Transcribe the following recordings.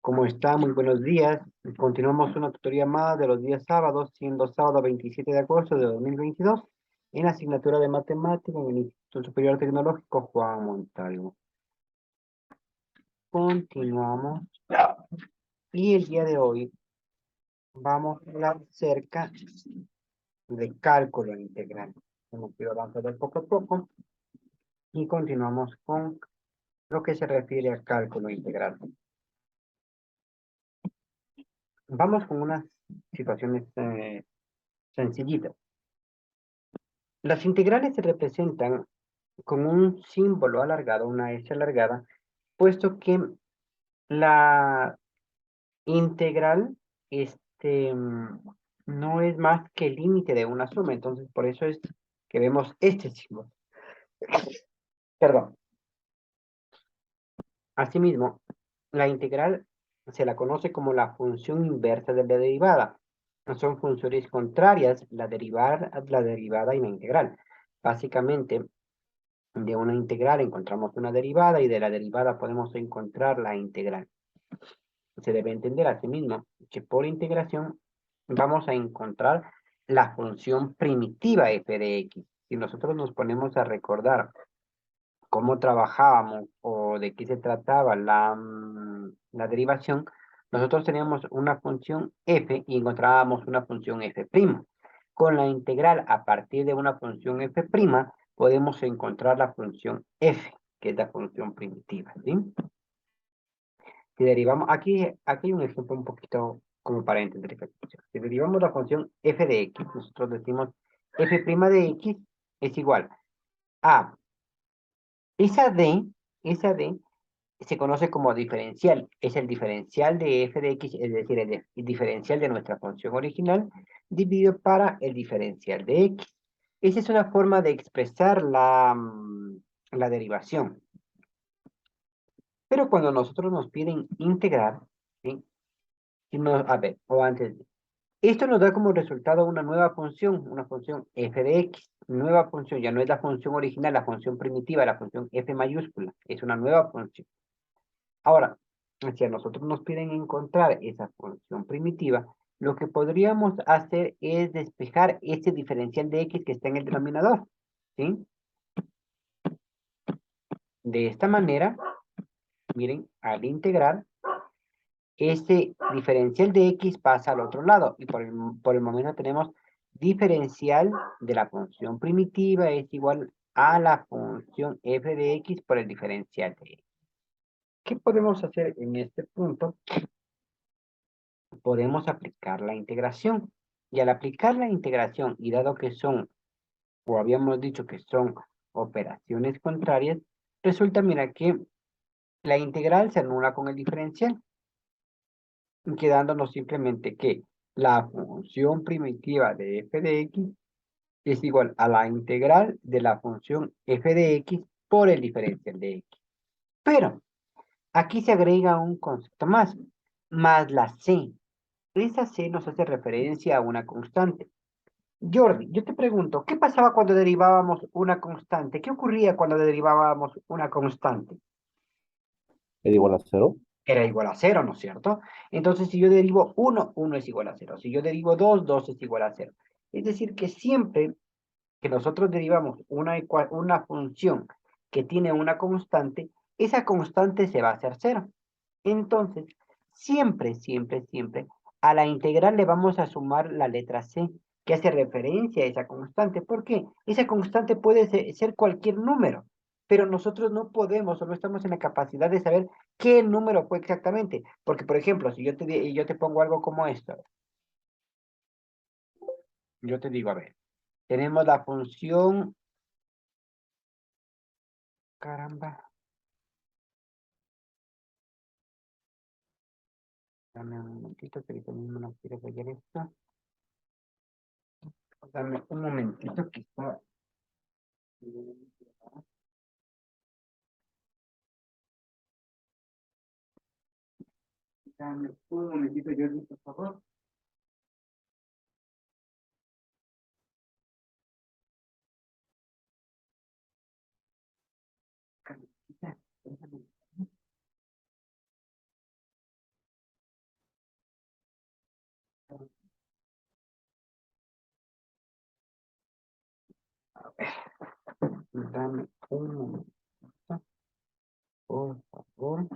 ¿Cómo está? Muy buenos días. Continuamos una tutoría más de los días sábados, siendo sábado 27 de agosto de 2022, en la asignatura de matemática en el Instituto Superior Tecnológico Juan Montalvo. Continuamos y el día de hoy vamos a hablar acerca de cálculo integral. Hemos ido avanzando poco a poco y continuamos con lo que se refiere a cálculo integral. Vamos con unas situaciones sencillitas. Las integrales se representan con un símbolo alargado, una S alargada, puesto que la integral no es más que el límite de una suma, entonces por eso es que vemos este símbolo. Perdón. Asimismo, la integral se la conoce como la función inversa de la derivada. Son funciones contrarias, la derivada y la integral. Básicamente, de una integral encontramos una derivada y de la derivada podemos encontrar la integral. Se debe entender asimismo que por integración vamos a encontrar la función primitiva f de x. Si nosotros nos ponemos a recordar cómo trabajábamos o de qué se trataba la derivación, nosotros teníamos una función f y encontrábamos una función f'. Con la integral a partir de una función f', podemos encontrar la función f, que es la función primitiva, ¿sí? Si derivamos, aquí hay un ejemplo un poquito como para entender esta función. Si derivamos la función f de x, nosotros decimos f' de x es igual a esa d se conoce como diferencial. Es el diferencial de f de x, es decir, el diferencial de nuestra función original dividido para el diferencial de x. Esa es una forma de expresar la derivación. Pero cuando nosotros nos piden integrar, ¿sí? A ver, o antes, esto nos da como resultado una función f de x. Nueva función, ya no es la función original, la función primitiva, la función f mayúscula, es una nueva función. Ahora, si a nosotros nos piden encontrar esa función primitiva, lo que podríamos hacer es despejar ese diferencial de x que está en el denominador, ¿sí? De esta manera, miren, al integrar, ese diferencial de x pasa al otro lado y por el momento tenemos diferencial de la función primitiva es igual a la función f de x por el diferencial de x. ¿Qué podemos hacer en este punto? Podemos aplicar la integración. Y al aplicar la integración, y dado que son, o habíamos dicho que son operaciones contrarias, resulta, mira, que la integral se anula con el diferencial, quedándonos simplemente que la función primitiva de f de x es igual a la integral de la función f de x por el diferencial de x. Pero aquí se agrega un concepto más la c. Esa c nos hace referencia a una constante. Jordi, yo te pregunto, ¿qué pasaba cuando derivábamos una constante? ¿Qué ocurría cuando derivábamos una constante? ¿Es igual a cero? Era igual a cero, ¿no es cierto? Entonces, si yo derivo 1, 1 es igual a cero. Si yo derivo 2, 2 es igual a cero. Es decir, que siempre que nosotros derivamos una función que tiene una constante, esa constante se va a hacer cero. Entonces, siempre, a la integral le vamos a sumar la letra c, que hace referencia a esa constante. ¿Por qué? Esa constante puede ser cualquier número, pero nosotros no podemos o no estamos en la capacidad de saber qué número fue exactamente. Porque, por ejemplo, si yo te pongo algo como esto, yo te digo, a ver, tenemos la función, caramba, dame un momentito, que ahorita mismo no quiero fallar esto. Dame un momentito que está. Dame un momentito, Jordi, por favor. Dame un momento, por favor.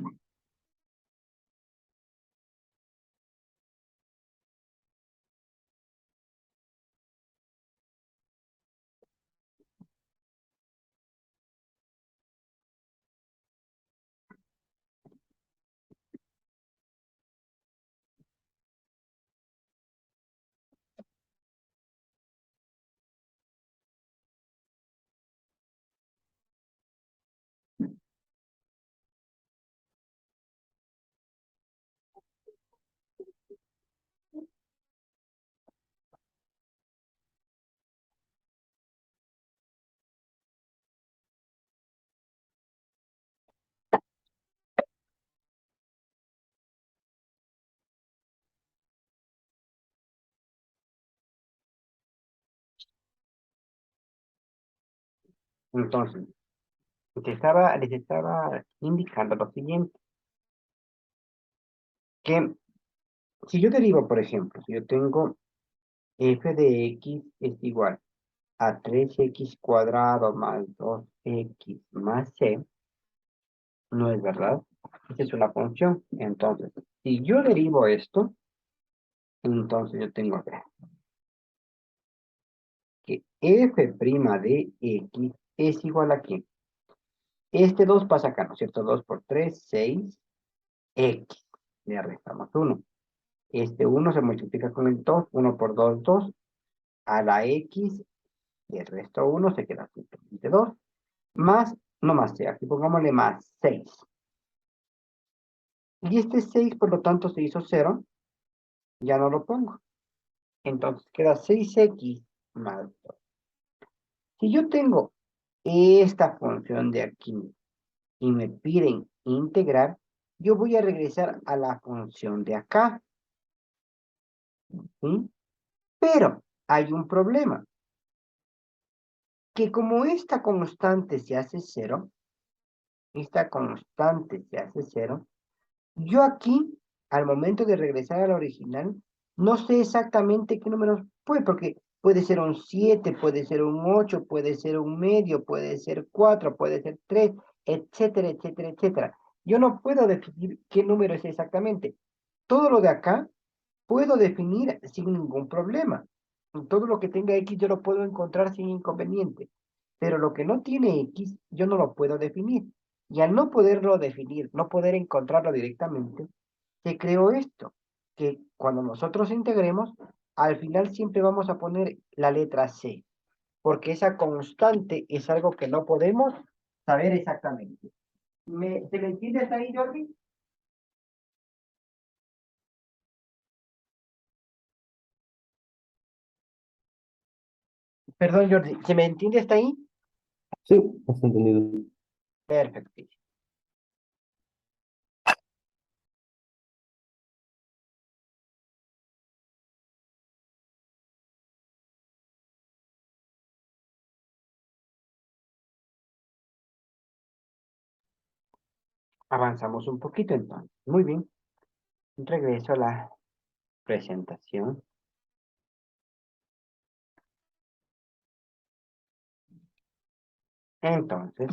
Entonces, les estaba indicando lo siguiente, que si yo derivo, por ejemplo, si yo tengo f de x es igual a 3x cuadrado más 2x más c, ¿no es verdad? Esta es una función. Entonces, si yo derivo esto, entonces yo tengo que f' de x es igual a ¿qué? Este 2 pasa acá, ¿no es cierto? 2 por 3, 6, x. Le restamos 1. Este 1 se multiplica con el 2, 1 por 2, 2. A la x, y el resto 1 se queda simplemente 2. Más, no más c, aquí pongámosle más 6. Y este 6, por lo tanto, se hizo 0, ya no lo pongo. Entonces queda 6x más 2. Si yo tengo esta función de aquí y me piden integrar, yo voy a regresar a la función de acá, ¿sí? Pero hay un problema, que como esta constante se hace cero, yo aquí, al momento de regresar al original, no sé exactamente qué números puede, porque puede ser un 7, puede ser un 8, puede ser un medio, puede ser 4, puede ser 3, etcétera, etcétera, etcétera. Yo no puedo definir qué número es exactamente. Todo lo de acá puedo definir sin ningún problema. Todo lo que tenga X yo lo puedo encontrar sin inconveniente. Pero lo que no tiene X, yo no lo puedo definir. Y al no poderlo definir, no poder encontrarlo directamente, se creó esto, que cuando nosotros integremos, al final siempre vamos a poner la letra C, porque esa constante es algo que no podemos saber exactamente. ¿Se me entiende hasta ahí, Jordi? Perdón, Jordi, ¿se me entiende hasta ahí? Sí, has entendido. Perfecto. Avanzamos un poquito entonces. Muy bien. Regreso a la presentación. Entonces,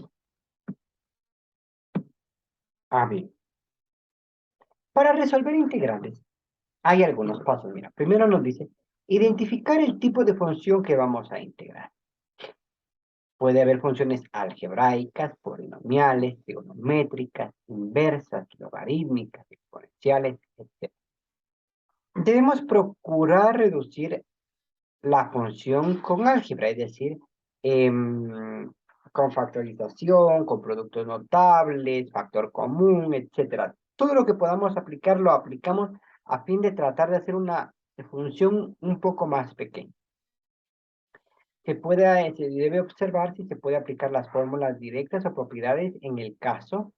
a ver, para resolver integrales hay algunos pasos. Mira, primero nos dice identificar el tipo de función que vamos a integrar. Puede haber funciones algebraicas, polinomiales, trigonométricas, inversas, logarítmicas, exponenciales, etc. Debemos procurar reducir la función con álgebra, es decir, con factorización, con productos notables, factor común, etcétera. Todo lo que podamos aplicar lo aplicamos a fin de tratar de hacer una función un poco más pequeña. Se debe observar si se puede aplicar las fórmulas directas o propiedades en el caso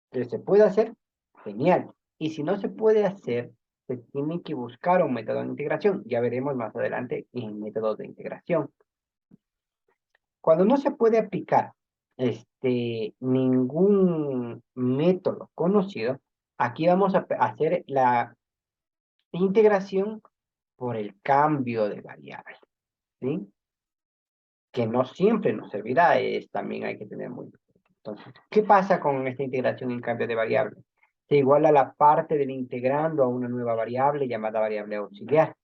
que se puede hacer, genial. Y si no se puede hacer, se tiene que buscar un método de integración. Ya veremos más adelante en métodos de integración. Cuando no se puede aplicar ningún método conocido, aquí vamos a hacer la integración por el cambio de variable, ¿sí? que no siempre nos servirá, también hay que tener muy presente. Entonces, ¿qué pasa con esta integración en cambio de variable? Se iguala la parte del integrando a una nueva variable llamada variable auxiliar,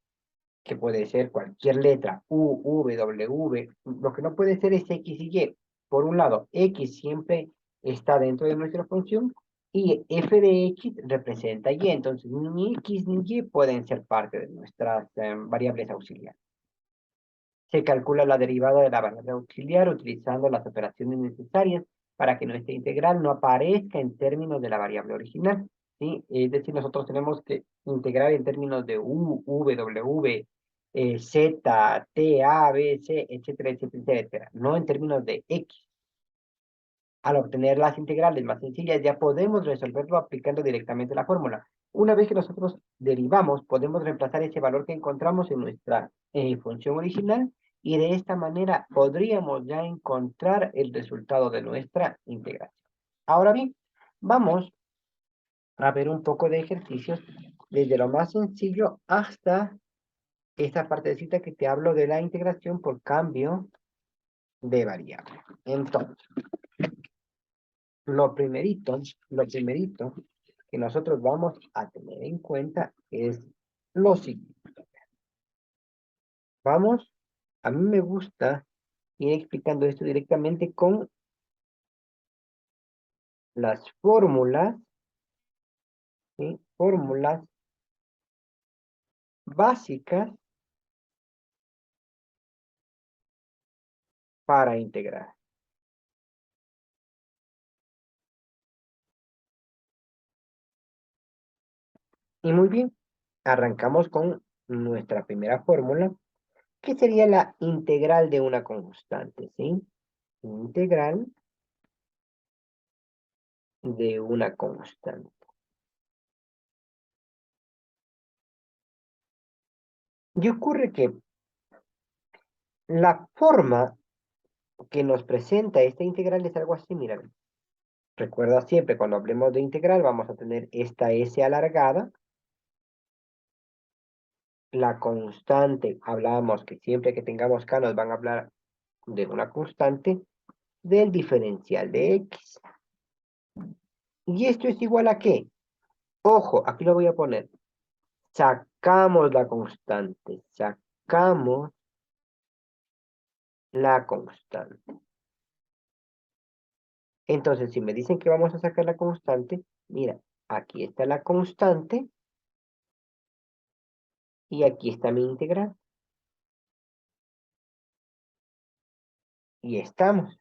que puede ser cualquier letra, U, V, W. Lo que no puede ser es X y Y. Por un lado, X siempre está dentro de nuestra función y f de X representa Y. Entonces, ni X ni Y pueden ser parte de nuestras variables auxiliares. Se calcula la derivada de la variable auxiliar utilizando las operaciones necesarias para que nuestra integral no aparezca en términos de la variable original, ¿sí? Es decir, nosotros tenemos que integrar en términos de U, V, W, Z, T, A, B, C, etcétera, etcétera, etcétera, no en términos de X. Al obtener las integrales más sencillas, ya podemos resolverlo aplicando directamente la fórmula. Una vez que nosotros derivamos, podemos reemplazar ese valor que encontramos en nuestra función original y de esta manera podríamos ya encontrar el resultado de nuestra integración. Ahora bien, vamos a ver un poco de ejercicios desde lo más sencillo hasta esta partecita que te hablo de la integración por cambio de variable. Entonces, lo primerito que nosotros vamos a tener en cuenta es lo siguiente. Vamos, a mí me gusta ir explicando esto directamente con las fórmulas, ¿sí? Fórmulas básicas para integrar. Y muy bien, arrancamos con nuestra primera fórmula, que sería la integral de una constante, ¿sí? Integral de una constante. Y ocurre que la forma que nos presenta esta integral es algo así, mira. Recuerda siempre, cuando hablemos de integral, vamos a tener esta S alargada. La constante, hablábamos que siempre que tengamos K nos van a hablar de una constante del diferencial de X. ¿Y esto es igual a qué? Ojo, aquí lo voy a poner. Sacamos la constante, sacamos la constante. Entonces, si me dicen que vamos a sacar la constante, mira, aquí está la constante y aquí está mi integral. Y estamos.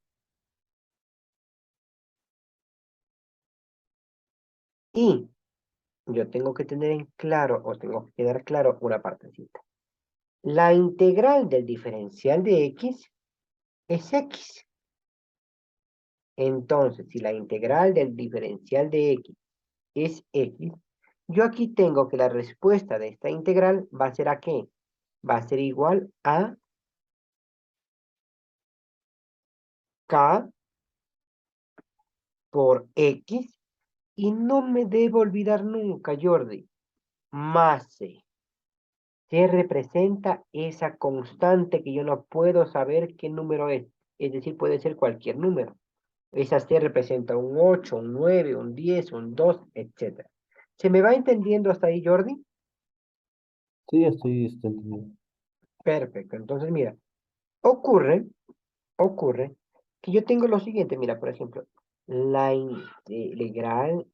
Y yo tengo que tener en claro, o tengo que quedar claro una partecita. La integral del diferencial de X es X. Entonces, si la integral del diferencial de X es X, yo aquí tengo que la respuesta de esta integral va a ser ¿a qué? Va a ser igual a K por X. Y no me debo olvidar nunca, Jordi, más C. C representa esa constante que yo no puedo saber qué número es. Es decir, puede ser cualquier número. Esa C representa un 8, un 9, un 10, un 2, etc. ¿Se me va entendiendo hasta ahí, Jordi? Sí, estoy entendiendo. Perfecto. Entonces, mira, ocurre, ocurre que yo tengo lo siguiente. Mira, por ejemplo, la integral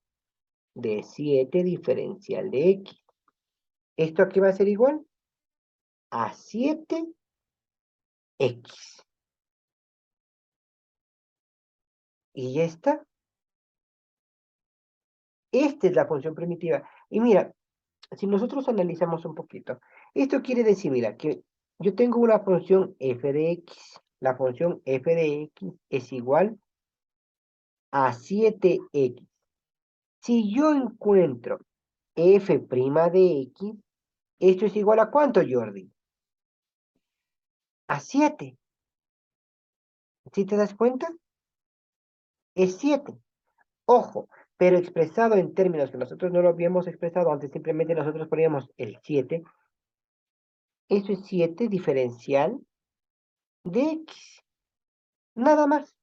de 7 diferencial de X. ¿Esto aquí va a ser igual? A 7X. Y ya está. Esta es la función primitiva. Y mira, si nosotros analizamos un poquito, esto quiere decir, mira, que yo tengo una función f de x. La función f de x es igual a 7x. Si yo encuentro f' de x, esto es igual a ¿cuánto, Jordi? A 7. ¿Sí te das cuenta? Es 7. Ojo, pero expresado en términos que nosotros no lo habíamos expresado antes, simplemente nosotros poníamos el 7. Eso es 7 diferencial de x. Nada más.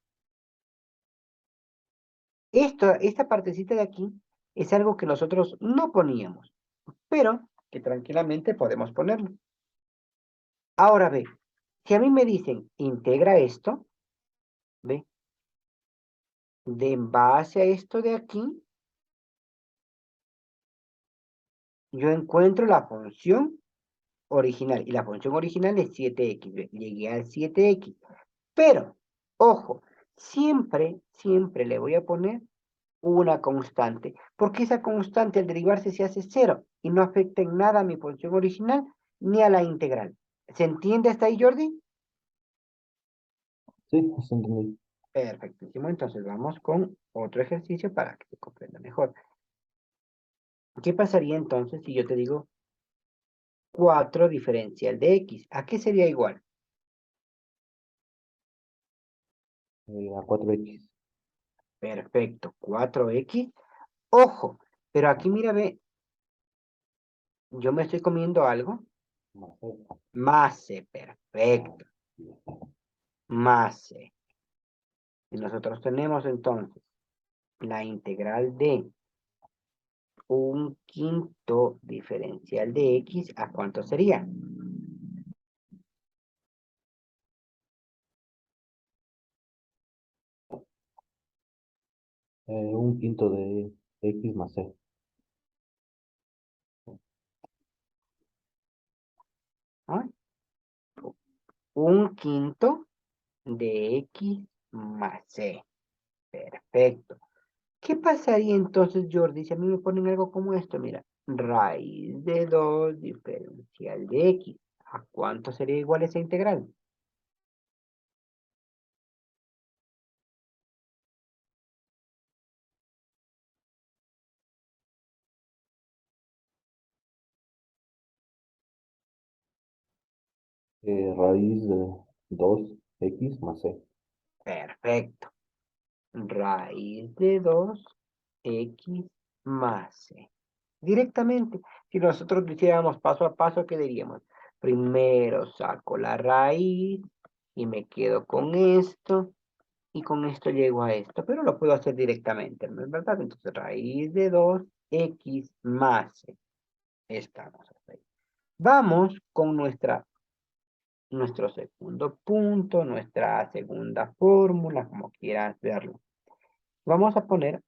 Esta partecita de aquí es algo que nosotros no poníamos, pero que tranquilamente podemos ponerlo. Ahora ve, si a mí me dicen integra esto, ve, de en base a esto de aquí, yo encuentro la función original. Y la función original es 7x. Ve, llegué al 7x. Pero, ojo, siempre le voy a poner una constante, porque esa constante al derivarse se hace cero y no afecta en nada a mi función original ni a la integral. ¿Se entiende hasta ahí, Jordi? Sí, está entendido. Perfectísimo, entonces vamos con otro ejercicio para que se comprenda mejor. ¿Qué pasaría entonces si yo te digo 4 diferencial de x? ¿A qué sería igual? A 4x. Perfecto, 4x. Ojo, pero aquí mira, ve, yo me estoy comiendo algo. Más c. Más c, perfecto. Más c. Y nosotros tenemos entonces la integral de un quinto diferencial de x, ¿a cuánto sería? Un quinto de x más c. ¿Ah? Un quinto de x más c. Perfecto. ¿Qué pasaría entonces, Jordi, si a mí me ponen algo como esto? Mira, raíz de 2 diferencial de x. ¿A cuánto sería igual esa integral? Raíz de 2x más c. Perfecto. Raíz de 2x más c. Directamente, si nosotros lo hiciéramos paso a paso, ¿qué diríamos? Primero saco la raíz y me quedo con esto y con esto llego a esto, pero lo puedo hacer directamente, ¿no es verdad? Entonces, raíz de 2x más c. Estamos ahí. Vamos con nuestro segundo punto, nuestra segunda fórmula, como quieras verlo. Vamos a poner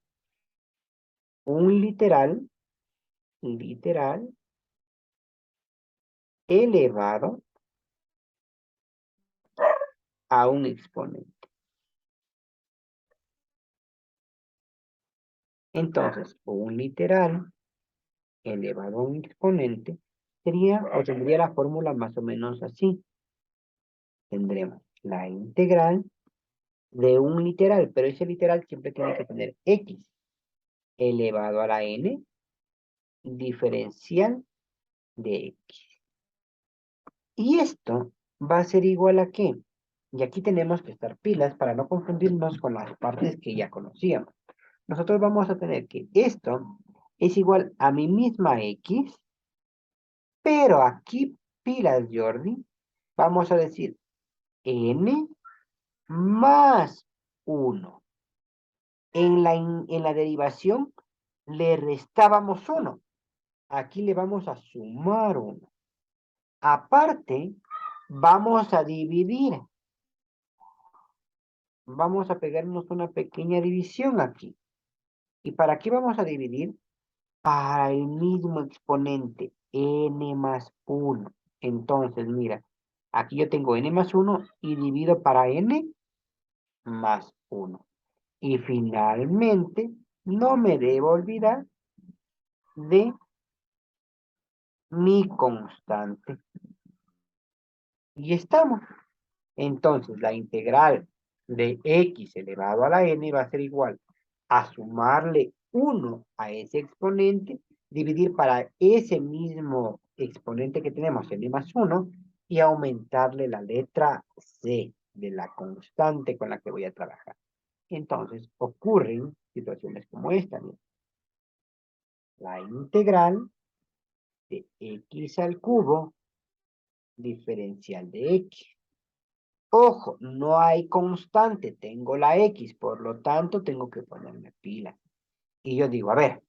un literal elevado a un exponente. Entonces, un literal elevado a un exponente sería, o tendría la fórmula más o menos así. Tendremos la integral de un literal, pero ese literal siempre tiene que tener x elevado a la n diferencial de x. Y esto va a ser igual a qué. Y aquí tenemos que estar pilas para no confundirnos con las partes que ya conocíamos. Nosotros vamos a tener que esto es igual a mi misma x, pero aquí, pilas, Jordi, vamos a decir n más 1. En la derivación le restábamos 1. Aquí le vamos a sumar 1. Aparte, vamos a dividir. Vamos a pegarnos una pequeña división aquí. ¿Y para qué vamos a dividir? Para el mismo exponente, n más 1. Entonces, mira, aquí yo tengo n más 1 y divido para n más 1. Y finalmente, no me debo olvidar de mi constante. Y estamos. Entonces, la integral de x elevado a la n va a ser igual a sumarle 1 a ese exponente, dividir para ese mismo exponente que tenemos, n más 1, y aumentarle la letra c de la constante con la que voy a trabajar. Entonces, ocurren situaciones como esta. ¿No? La integral de x al cubo diferencial de x. Ojo, no hay constante, tengo la X, por lo tanto tengo que ponerme pila. Y yo digo, a ver,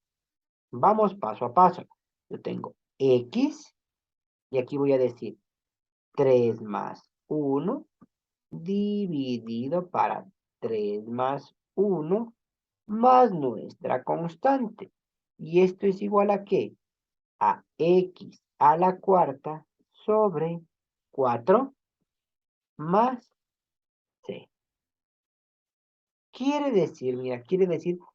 vamos paso a paso. Yo tengo X, y aquí voy a decir 3 más 1 dividido para 3 más 1 más nuestra constante. ¿Y esto es igual a qué? A X a la cuarta sobre 4 más C. Quiere decir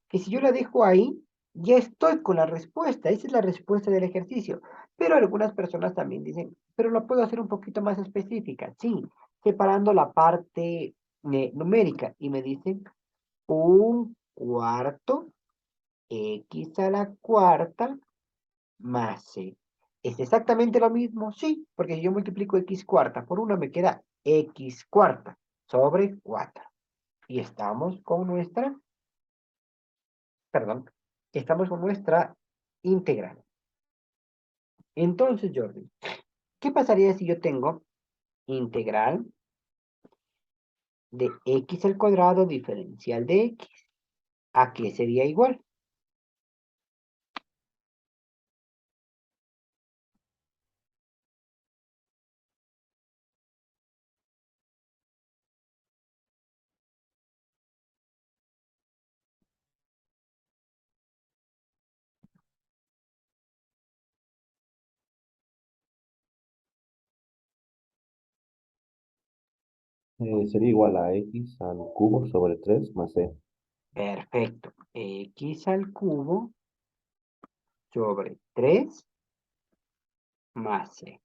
que si yo la dejo ahí, ya estoy con la respuesta. Esa es la respuesta del ejercicio. Pero algunas personas también dicen, pero lo puedo hacer un poquito más específica. Sí, separando la parte numérica. Y me dicen, un cuarto X a la cuarta más C. ¿Es exactamente lo mismo? Sí, porque si yo multiplico X cuarta por 1 me queda X cuarta sobre 4. Y estamos con nuestra, perdón, estamos con nuestra integral. Entonces, Jordi, ¿qué pasaría si yo tengo integral de X al cuadrado diferencial de X? ¿A qué sería igual? Sería igual a x al cubo sobre 3 más c. Perfecto. X al cubo sobre 3 más C.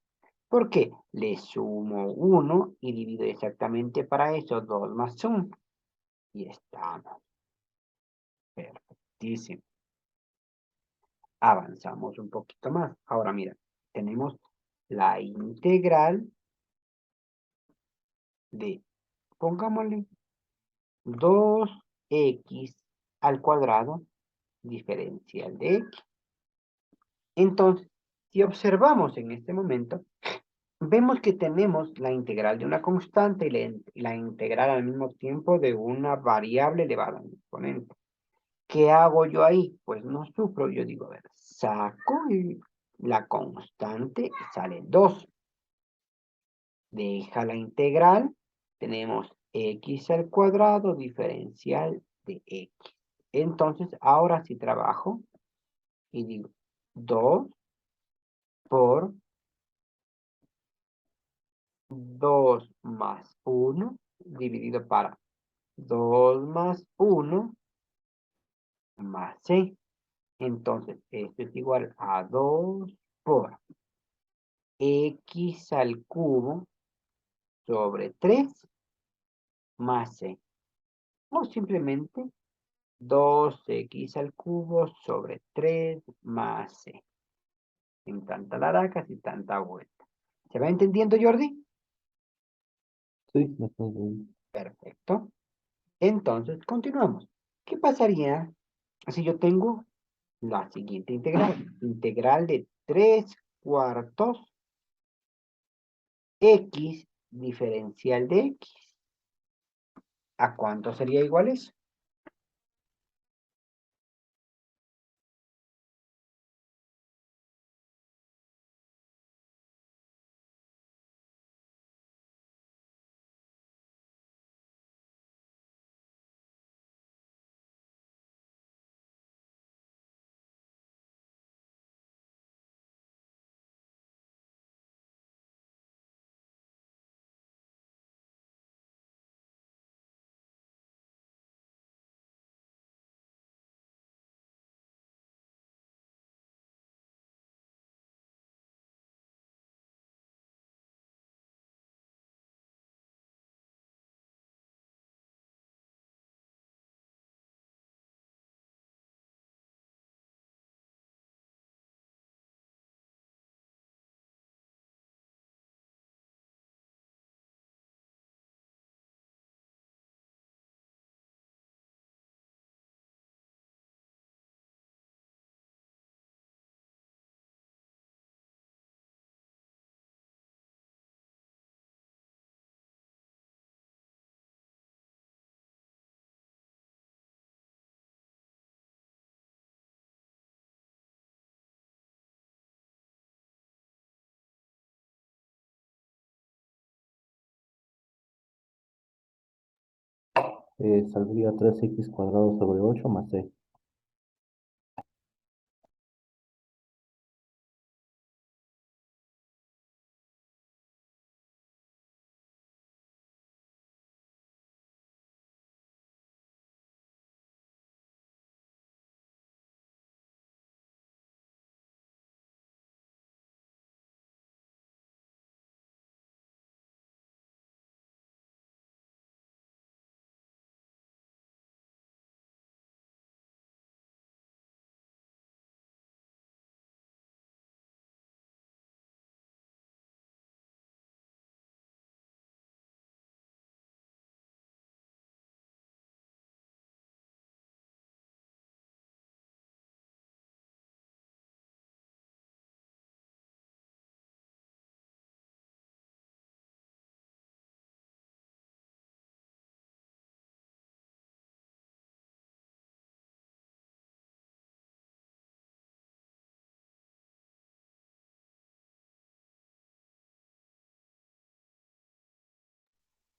¿Por qué? Le sumo 1 y divido exactamente para eso 2 más 1. Y estamos. Perfectísimo. Avanzamos un poquito más. Ahora mira, tenemos la integral de, pongámosle, 2x al cuadrado diferencial de x. Entonces, si observamos en este momento, vemos que tenemos la integral de una constante y la integral al mismo tiempo de una variable elevada al exponente. ¿Qué hago yo ahí? Pues no sufro, yo digo, a ver, saco la constante y sale 2. Deja la integral, tenemos x al cuadrado diferencial de x. Entonces, ahora sí trabajo y digo 2 por 2 más 1 dividido para 2 más 1 más c. Entonces, esto es igual a 2 por x al cubo sobre 3 más c. O simplemente 2x al cubo sobre 3 más c. Sin tanta laracas y tanta vuelta. ¿Se va entendiendo, Jordi? Sí, bastante bien. Perfecto. Entonces, continuamos. ¿Qué pasaría si yo tengo la siguiente integral? Integral de 3 cuartos x diferencial de x. ¿A cuánto sería igual eso? Saldría 3x cuadrado sobre 8 más c.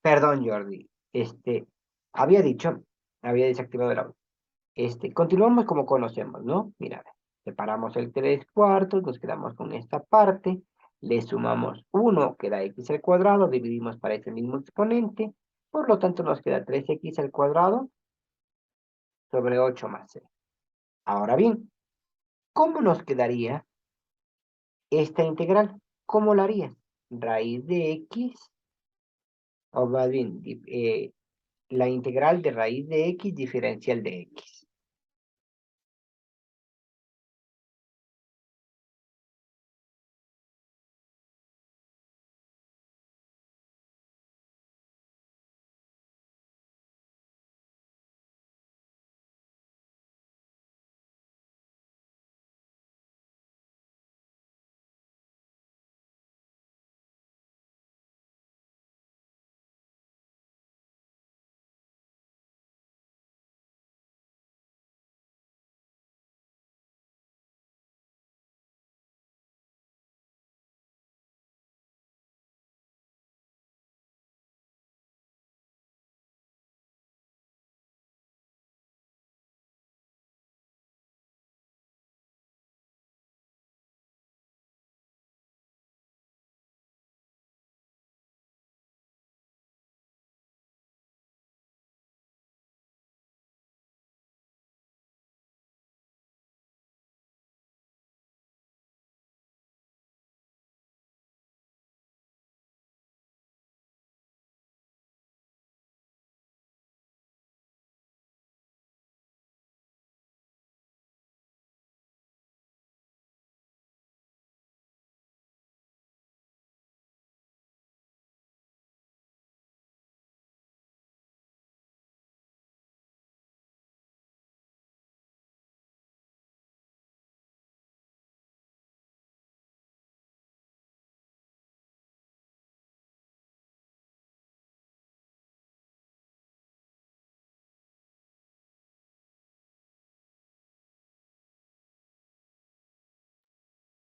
Perdón, Jordi. Había dicho, había desactivado el audio. Continuamos como conocemos, ¿no? Mira, separamos el 3 cuartos, nos quedamos con esta parte, le sumamos 1, que da x al cuadrado, dividimos para ese mismo exponente, por lo tanto nos queda 3x al cuadrado sobre 8 más c. Ahora bien, ¿cómo nos quedaría esta integral? ¿Cómo la harías? Raíz de x, o más bien, la integral de raíz de x diferencial de x.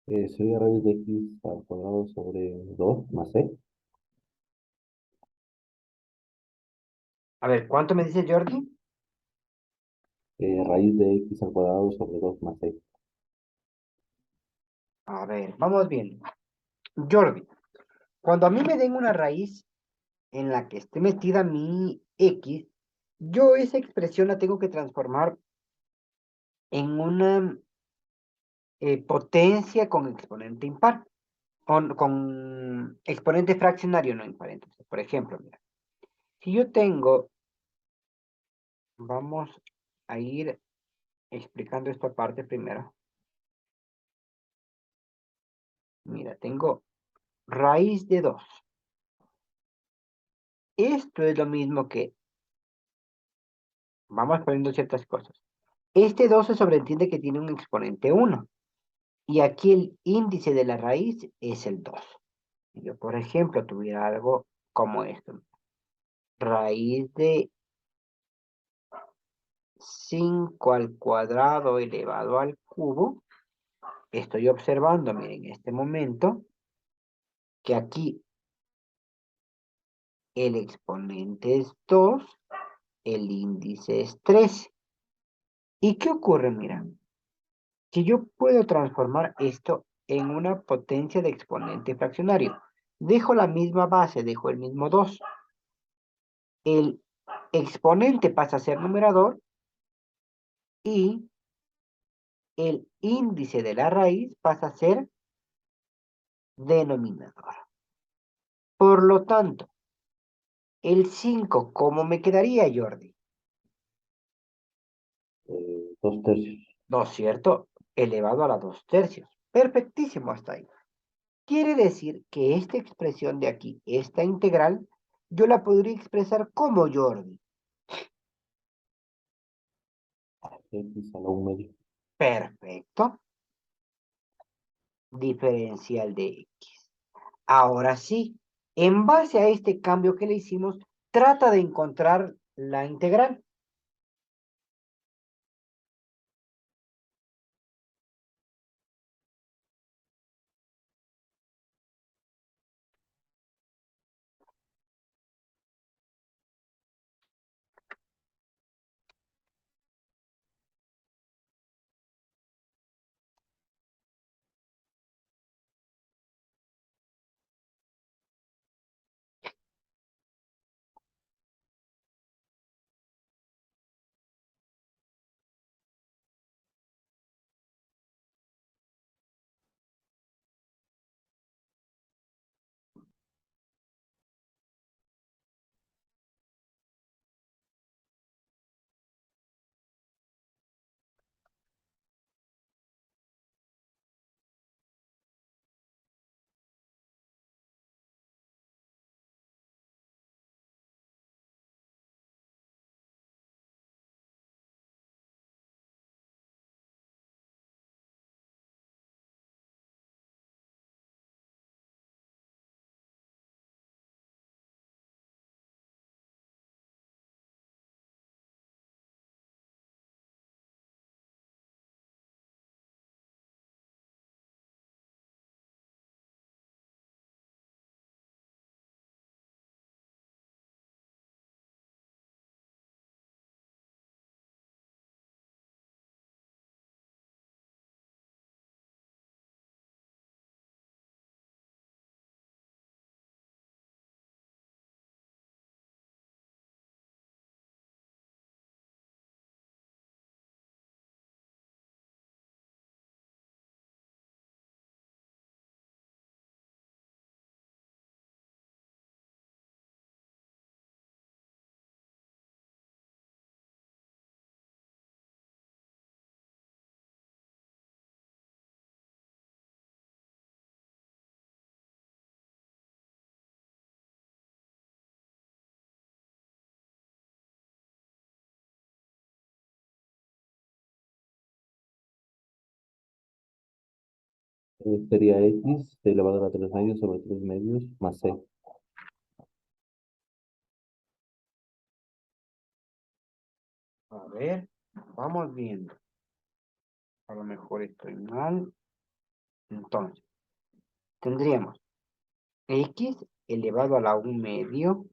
Sería raíz de x al cuadrado sobre 2 más c. A ver, ¿cuánto me dice Jordi? Raíz de x al cuadrado sobre 2 más c. A ver, vamos bien. Jordi, cuando a mí me den una raíz en la que esté metida mi x, yo esa expresión la tengo que transformar en una potencia con exponente impar, con exponente fraccionario no impar. Entonces, por ejemplo, mira, si yo tengo, vamos a ir explicando esta parte primero. Mira, tengo raíz de 2. Esto es lo mismo que, vamos poniendo ciertas cosas. Este 2 se sobreentiende que tiene un exponente 1. Y aquí el índice de la raíz es el 2. Si yo, por ejemplo, tuviera algo como esto. Raíz de 5 al cuadrado elevado al cubo. Estoy observando, miren, en este momento, que aquí el exponente es 2, el índice es 13. ¿Y qué ocurre? Mira, que yo puedo transformar esto en una potencia de exponente fraccionario. Dejo la misma base, dejo el mismo 2. El exponente pasa a ser numerador y el índice de la raíz pasa a ser denominador. Por lo tanto, el 5, ¿cómo me quedaría, Jordi? 2 tercios. 2, ¿cierto? Elevado a la 2 tercios. Perfectísimo hasta ahí. Quiere decir que esta expresión de aquí, esta integral, yo la podría expresar como, Jordi. X a la 1 medio. Perfecto. Diferencial de X. Ahora sí, en base a este cambio que le hicimos, trata de encontrar la integral. Sería X elevado a la 3 medios sobre 3 medios más C. A ver, vamos viendo. A lo mejor estoy mal. Entonces, tendríamos X elevado a la 1 medio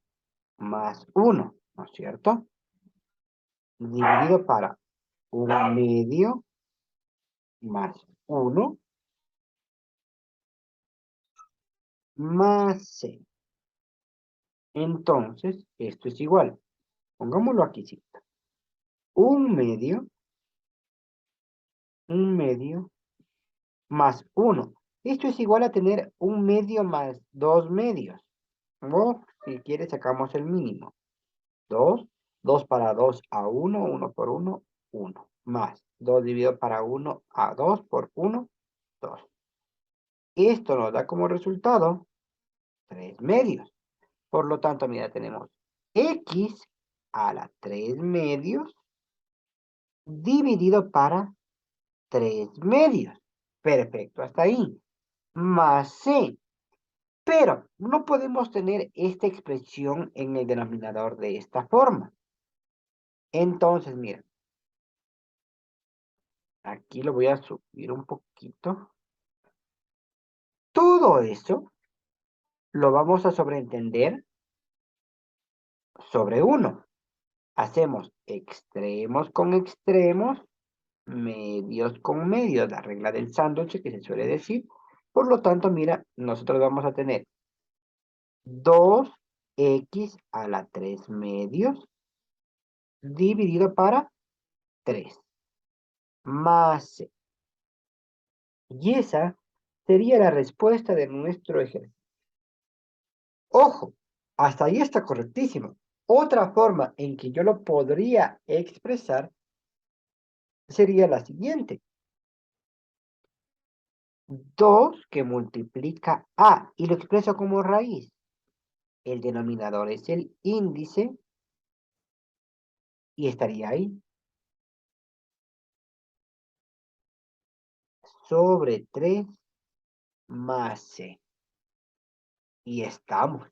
más 1, ¿no es cierto? Dividido para 1 medio más 1 más C. Entonces, esto es igual. Pongámoslo aquí, sí. 1 medio más 1. Esto es igual a tener 1 medio más 2 medios. O, si quieres, sacamos el mínimo. 2, 2 para 2 a 1, 1 por 1, 1. Más 2 dividido para 1 a 2 por 1, 2. Esto nos da como resultado 3 medios. Por lo tanto, mira, tenemos X a la 3 medios dividido para 3 medios. Perfecto, hasta ahí. Más C. Pero no podemos tener esta expresión en el denominador de esta forma. Entonces, mira, aquí lo voy a subir un poquito. Todo eso lo vamos a sobreentender sobre 1. Hacemos extremos con extremos, medios con medios, la regla del sándwich que se suele decir. Por lo tanto, mira, nosotros vamos a tener 2x a la 3 medios dividido para 3 más c. Y esa sería la respuesta de nuestro ejercicio. Ojo, hasta ahí está correctísimo. Otra forma en que yo lo podría expresar sería la siguiente. 2 que multiplica a y lo expreso como raíz. El denominador es el índice y estaría ahí. Sobre 3 más c. Y estamos.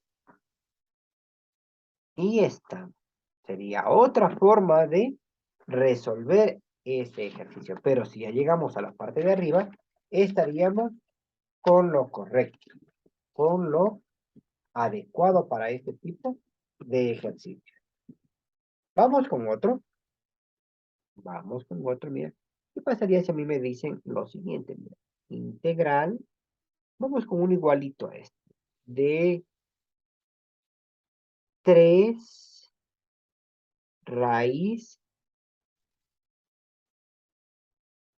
Y estamos. Sería otra forma de resolver este ejercicio. Pero si ya llegamos a la parte de arriba, estaríamos con lo correcto, con lo adecuado para este tipo de ejercicio. Vamos con otro. Vamos con otro, mira. ¿Qué pasaría si a mí me dicen lo siguiente? Mira, integral. Vamos con un igualito a este. De 3 raíz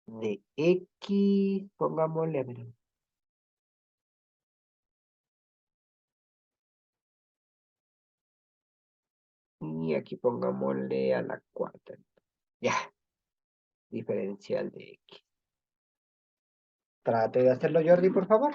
de x, pongámosle, a ver, y aquí pongámosle a la cuarta. Ya, diferencial de x. Trate de hacerlo, Jordi, por favor.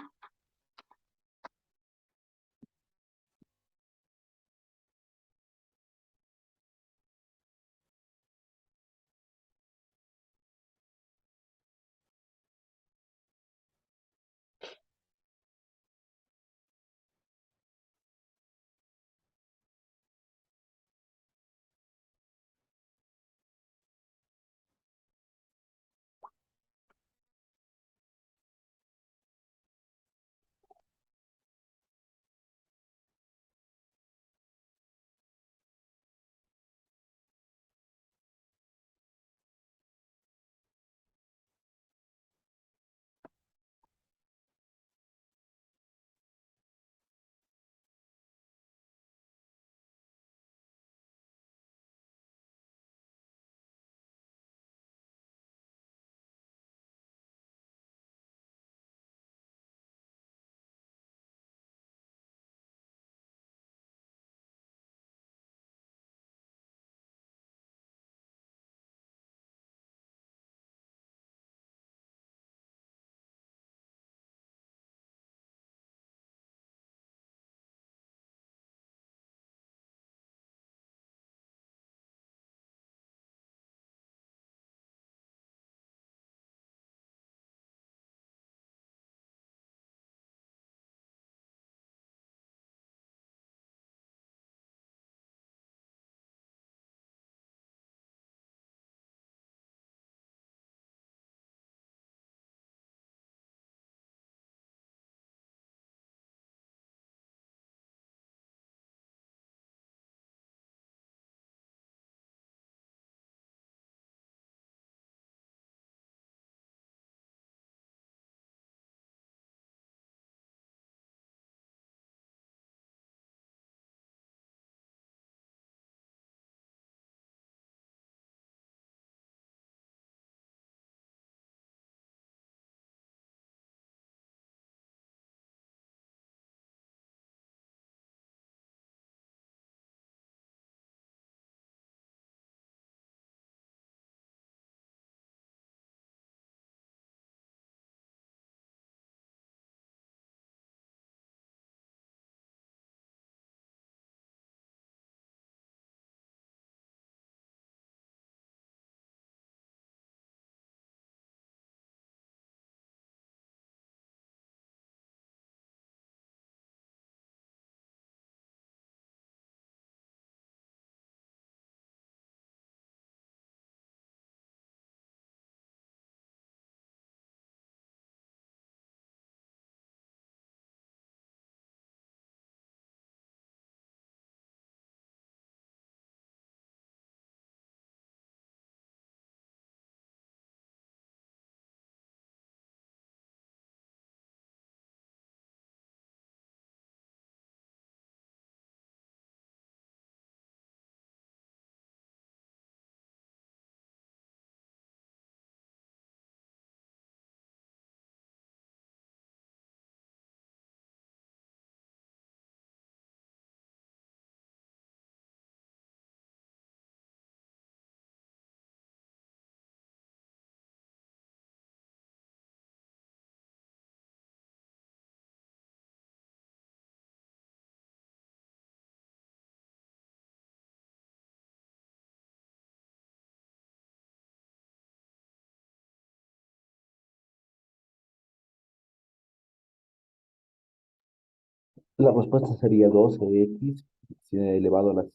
La respuesta sería 12x elevado a las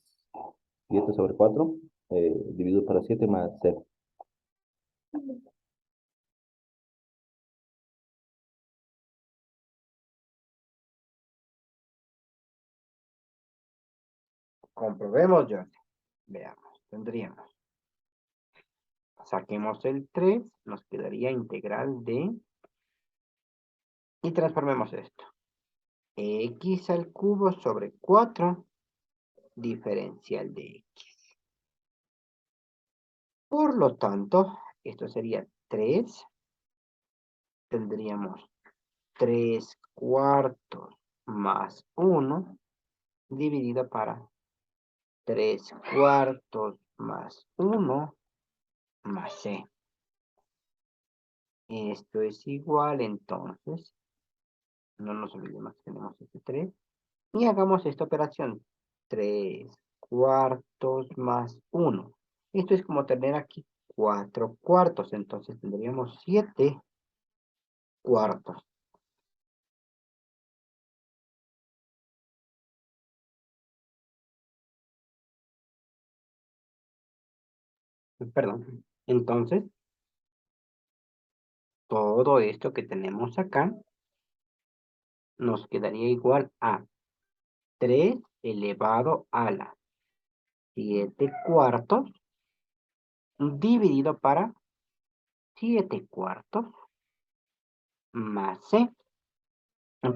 7 sobre 4 dividido para 7 más c. Comprobemos, Jordi. Veamos, tendríamos. Saquemos el 3, nos quedaría integral de... Y transformemos esto. X al cubo sobre 4, diferencial de X. Por lo tanto, esto sería 3. Tendríamos 3 cuartos más 1 dividido para 3 cuartos más 1 más c. Esto es igual, entonces, no nos olvidemos que tenemos este 3. Y hagamos esta operación. 3 cuartos más 1. Esto es como tener aquí 4 cuartos. Entonces tendríamos 7 cuartos. Perdón. Entonces, todo esto que tenemos acá nos quedaría igual a 3 elevado a la 7 cuartos dividido para 7 cuartos más c.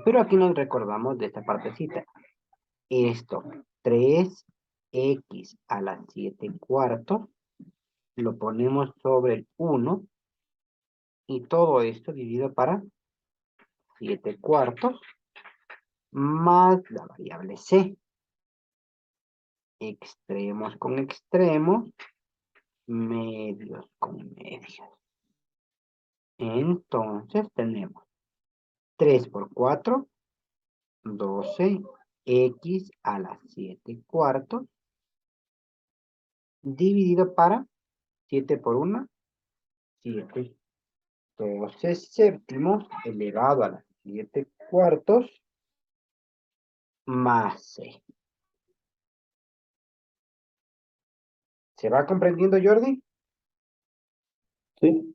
Pero aquí nos recordamos de esta partecita. Esto, 3x a la 7 cuartos, lo ponemos sobre el 1 y todo esto dividido para 7 cuartos más la variable c. Extremos con extremos, medios con medios. Entonces tenemos 3 por 4, 12, x a la 7 cuartos, dividido para 7 por 1, 7. 12 séptimos elevado a la 7 cuartos más c. ¿Se va comprendiendo, Jordi? Sí,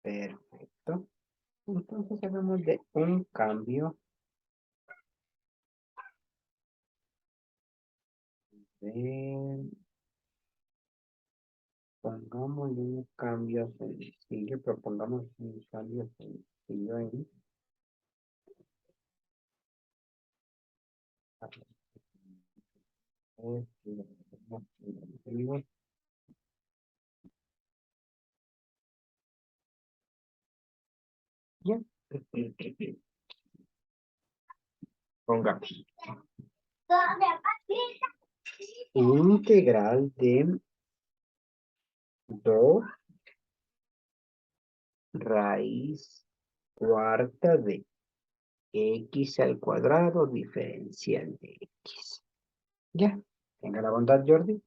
Perfecto. Entonces hagamos de un cambio. Pongámosle un cambio sencillo. Propongamos un cambio sencillo en... Ya. Pongamos. Integral de 2 raíz cuarta de x al cuadrado diferencial de x. Ya. Tenga la bondad, Jordi.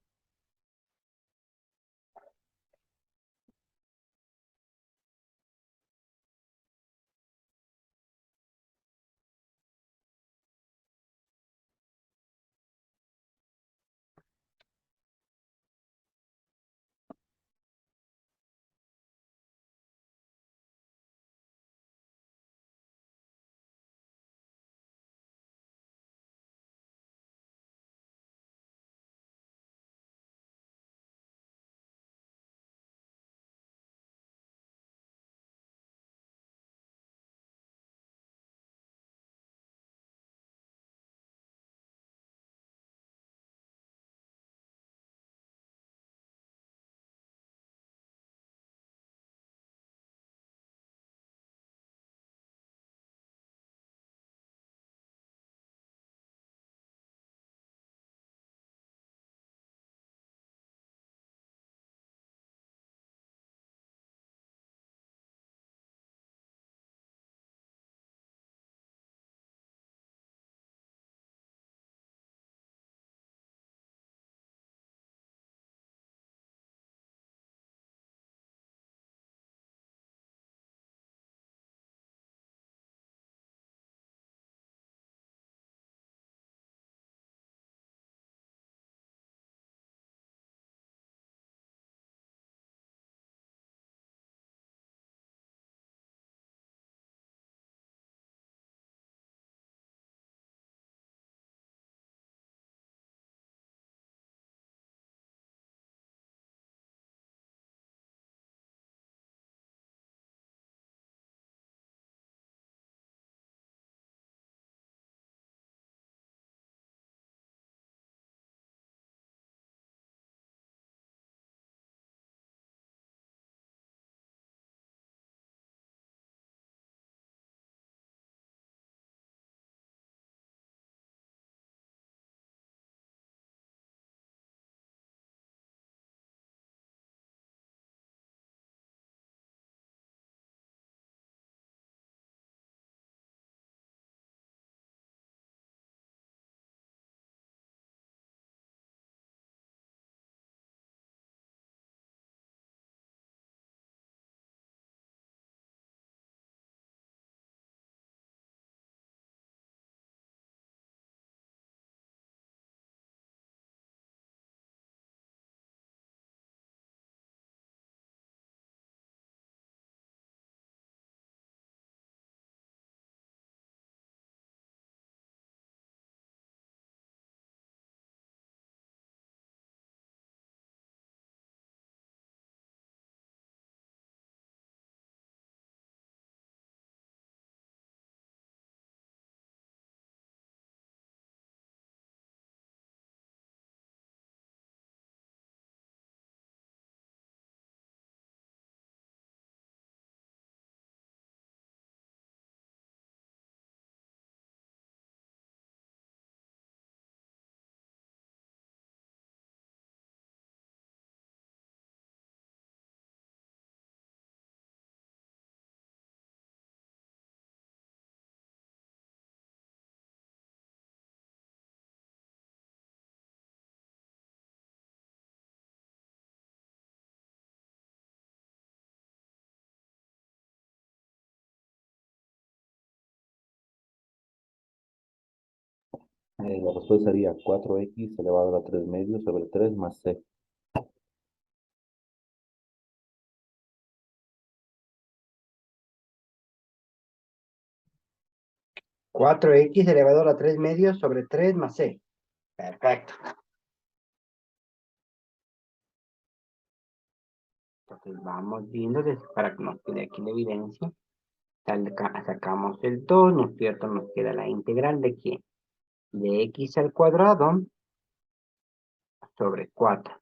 La respuesta sería 4x elevado a la 3 medios sobre 3 más c. 4x elevado a la 3 medios sobre 3 más c. Perfecto. Entonces vamos viendo para que nos quede aquí la evidencia. Sacamos el 2, ¿no es cierto? Nos queda la integral de ¿qué? De x al cuadrado sobre 4.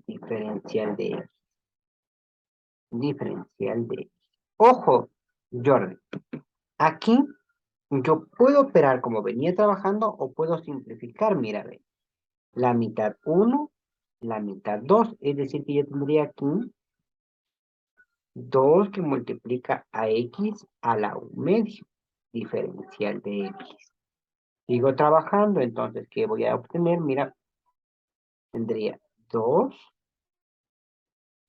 Diferencial de x. Diferencial de x. Ojo, Jordi. Aquí yo puedo operar como venía trabajando o puedo simplificar, mira, ve. La mitad uno, la mitad 2. Es decir, que yo tendría aquí 2 que multiplica a x a la 1 medio. Diferencial de x. Sigo trabajando, entonces, ¿qué voy a obtener? Mira, tendría 2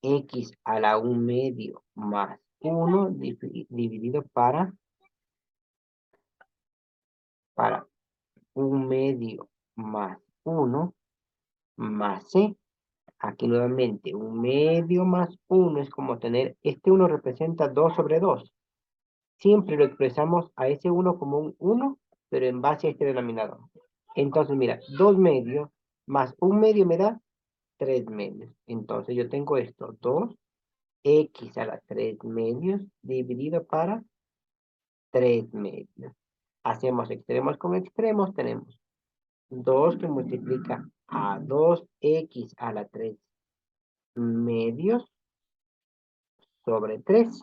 x a la 1 medio más 1 dividido para 1 medio más 1 más c. Aquí nuevamente, 1 medio más 1 es como tener, este 1 representa 2 sobre 2. Siempre lo expresamos a ese 1 como un 1, pero en base a este denominador. Entonces, mira, 2 medios más 1 medio me da 3 medios. Entonces yo tengo esto, 2x a la 3 medios dividido para 3 medios. Hacemos extremos con extremos, tenemos 2 que multiplica a 2x a la 3 medios sobre 3.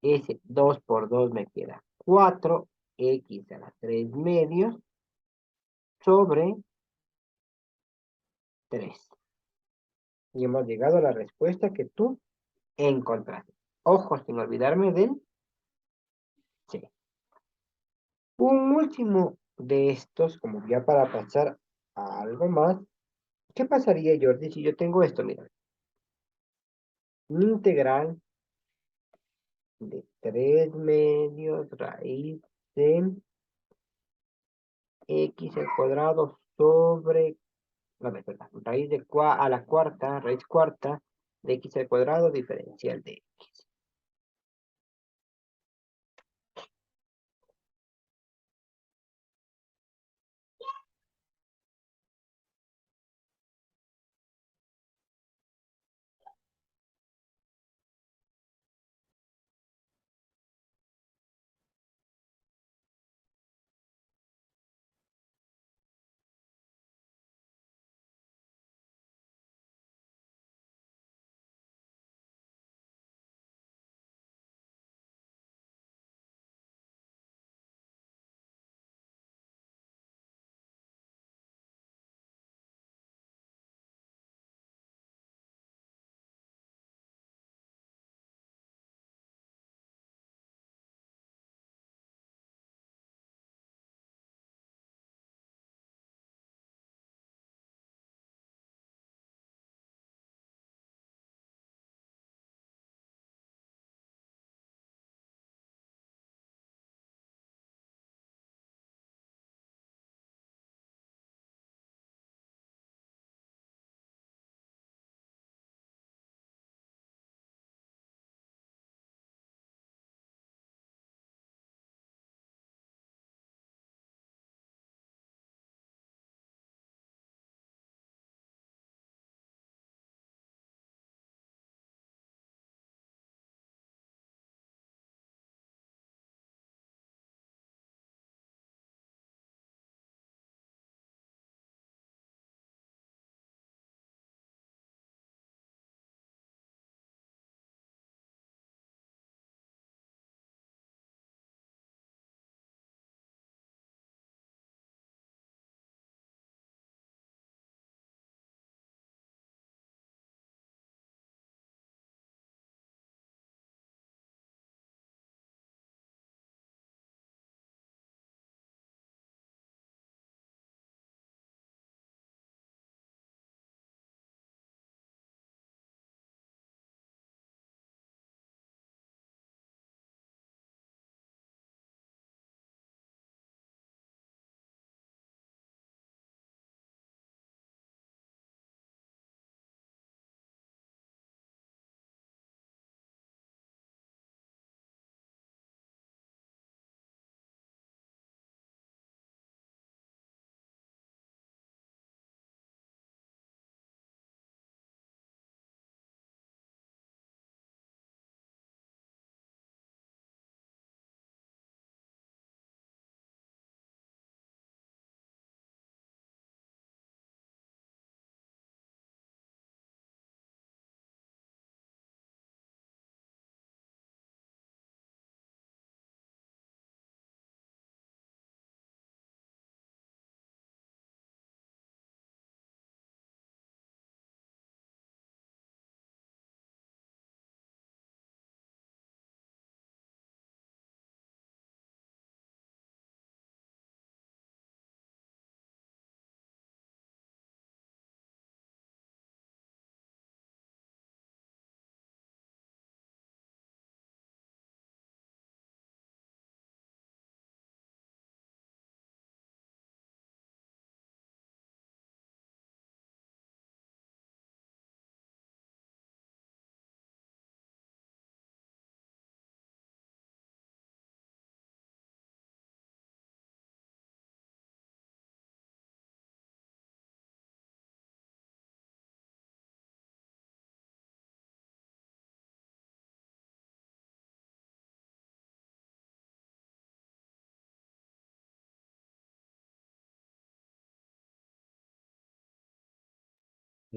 Ese 2 por 2 me queda 4x a la 3 medios sobre 3. Y hemos llegado a la respuesta que tú encontraste. Ojo, sin olvidarme del C. Un último de estos, como ya para pasar a algo más. ¿Qué pasaría, Jordi, si yo tengo esto? Mira, mi integral de 3 medios raíz de x al cuadrado sobre, a ver, perdón, raíz de a la cuarta, raíz cuarta de x al cuadrado diferencial de x.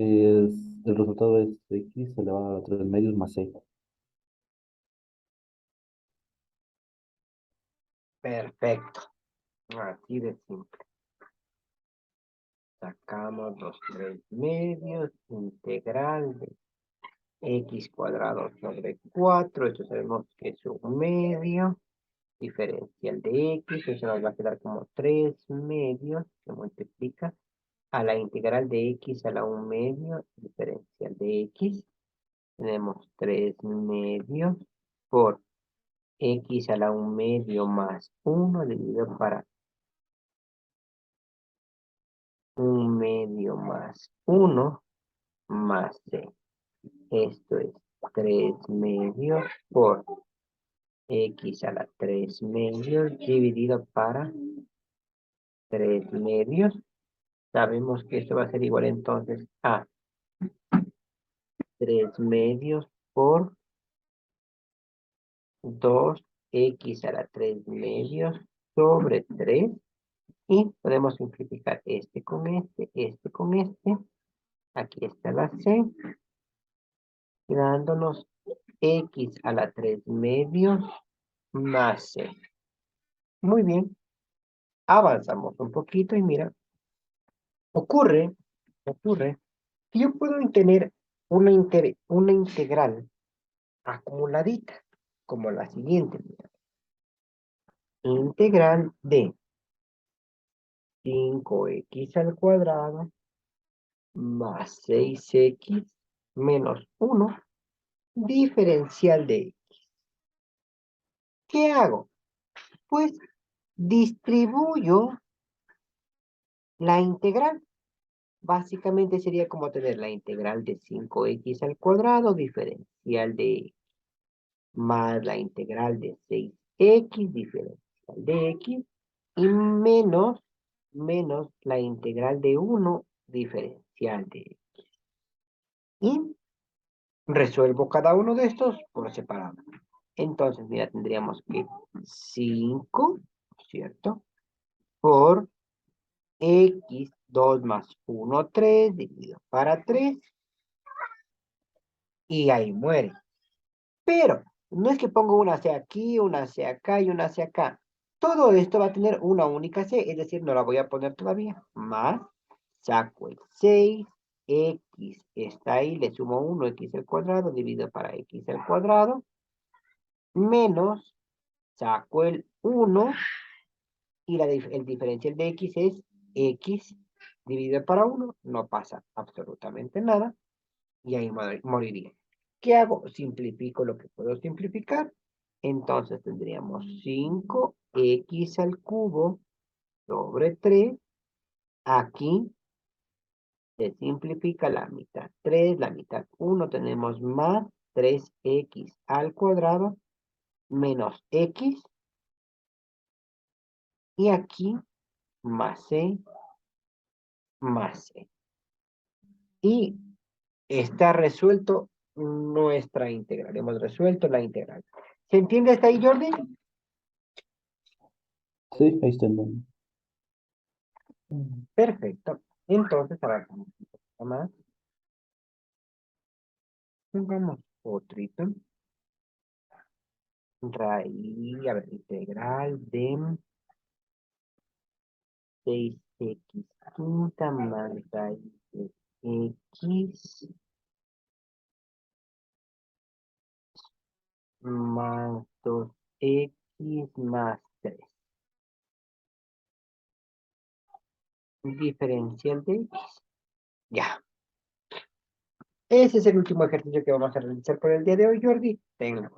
Es, el resultado es x elevado a la 3 medios más c. Perfecto. Así de simple. Sacamos los 3 medios, integral de x cuadrado sobre 4. Esto sabemos que es un medio. Diferencial de x, eso nos va a quedar como 3 medios, se multiplica a la integral de x a la 1 medio, diferencial de x. Tenemos 3 medios por x a la 1 medio más 1 dividido para 1 medio más 1 más c. Esto es 3 medios por x a la 3 medios dividido para 3 medios. Sabemos que esto va a ser igual entonces a 3 medios por 2x a la 3 medios sobre 3. Y podemos simplificar este con este. Aquí está la c, dándonos x a la 3 medios más c. Muy bien, avanzamos un poquito y mira, ocurre que yo puedo tener una integral acumuladita, como la siguiente. Mira. Integral de 5x al cuadrado más 6x menos 1 diferencial de x. ¿Qué hago? Pues distribuyo la integral. Básicamente sería como tener la integral de 5x al cuadrado diferencial de x más la integral de 6x diferencial de x y menos la integral de 1 diferencial de x. Y resuelvo cada uno de estos por separado. Entonces, mira, tendríamos que 5, ¿cierto? Por x, 2 más 1, 3, dividido para 3, y ahí muere. Pero, no es que pongo una C aquí, una C acá y una C acá. Todo esto va a tener una única C, es decir, no la voy a poner todavía. Más, saco el 6, x está ahí, le sumo 1, x al cuadrado, dividido para x al cuadrado, menos, saco el 1, y el diferencial de x es x dividido para 1, no pasa absolutamente nada, y ahí moriría. ¿Qué hago? Simplifico lo que puedo simplificar. Entonces tendríamos 5x al cubo sobre 3. Aquí se simplifica la mitad 3, la mitad 1. Tenemos más 3x al cuadrado menos x. Y aquí más c más c. Y está resuelto nuestra integral. Hemos resuelto la integral. ¿Se entiende hasta ahí, Jordi? Sí, ahí está el nombre. Perfecto. Entonces, avanzamos un poquito más. Pongamos otrito. Raíz, a ver, integral de 6x quinta más raíz de x más 2x más 3. Diferencial de x. Ya. Ese es el último ejercicio que vamos a realizar por el día de hoy, Jordi. Tenga.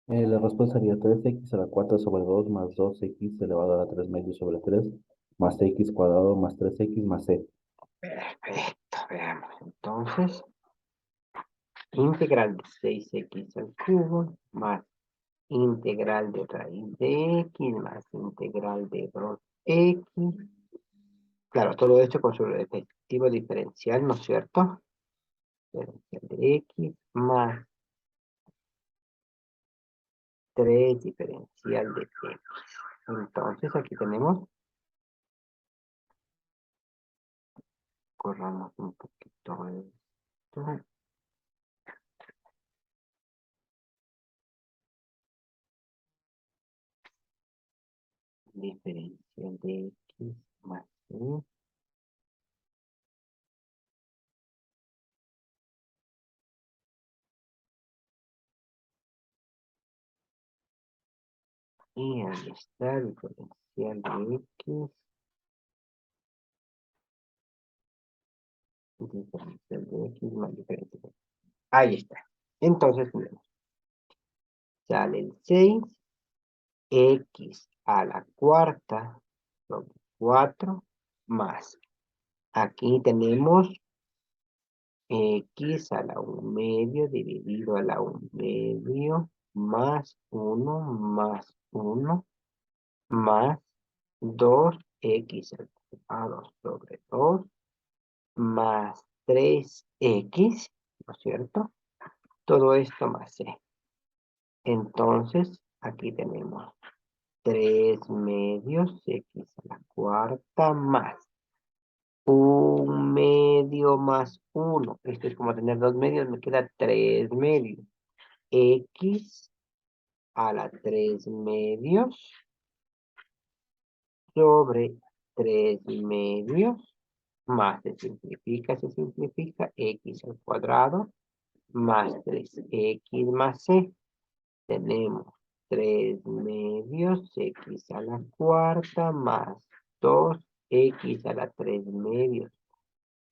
La respuesta sería 3x a la 4 sobre 2 más 2x elevado a la 3 medios sobre 3 más x cuadrado más 3x más c. Perfecto, veamos. Entonces, integral de 6x al cubo más integral de raíz de x más integral de 2x. Claro, todo esto con su respectivo diferencial, ¿no es cierto? Diferencial de x más 3 diferencial de x. Entonces, aquí tenemos, corramos un poquito esto. Diferencial de x más c. Y ahí está, diferencial de x, diferencial de x más diferencial de x. Ahí está. Entonces, miremos. Sale el 6x a la cuarta sobre 4 más. Aquí tenemos x a la 1 medio dividido a la 1 medio más 1 más 1 más 2x al cuadrado sobre 2 más 3x, ¿no es cierto? Todo esto más c. Entonces, aquí tenemos 3 medios x a la cuarta más 1 medio más 1. Esto es como tener 2 medios, me queda 3 medios. X a la 3 medios sobre 3 medios más se simplifica, x al cuadrado más 3x más c. Tenemos 3 medios x a la cuarta más 2x a la 3 medios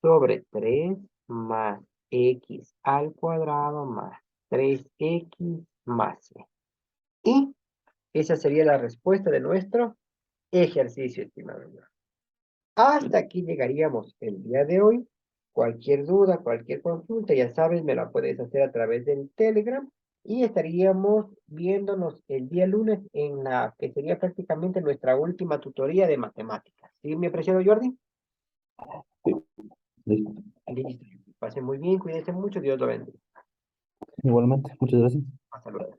sobre 3 más x al cuadrado más 3x más c. Y esa sería la respuesta de nuestro ejercicio, estimado. Hasta aquí llegaríamos el día de hoy. Cualquier duda, cualquier consulta, ya sabes, me la puedes hacer a través del Telegram y estaríamos viéndonos el día lunes en la que sería prácticamente nuestra última tutoría de matemáticas. ¿Sí, mi apreciado Jordi? Sí, listo. Listo. Pase muy bien, cuídense mucho, Dios lo bendiga. Igualmente, muchas gracias. Hasta luego.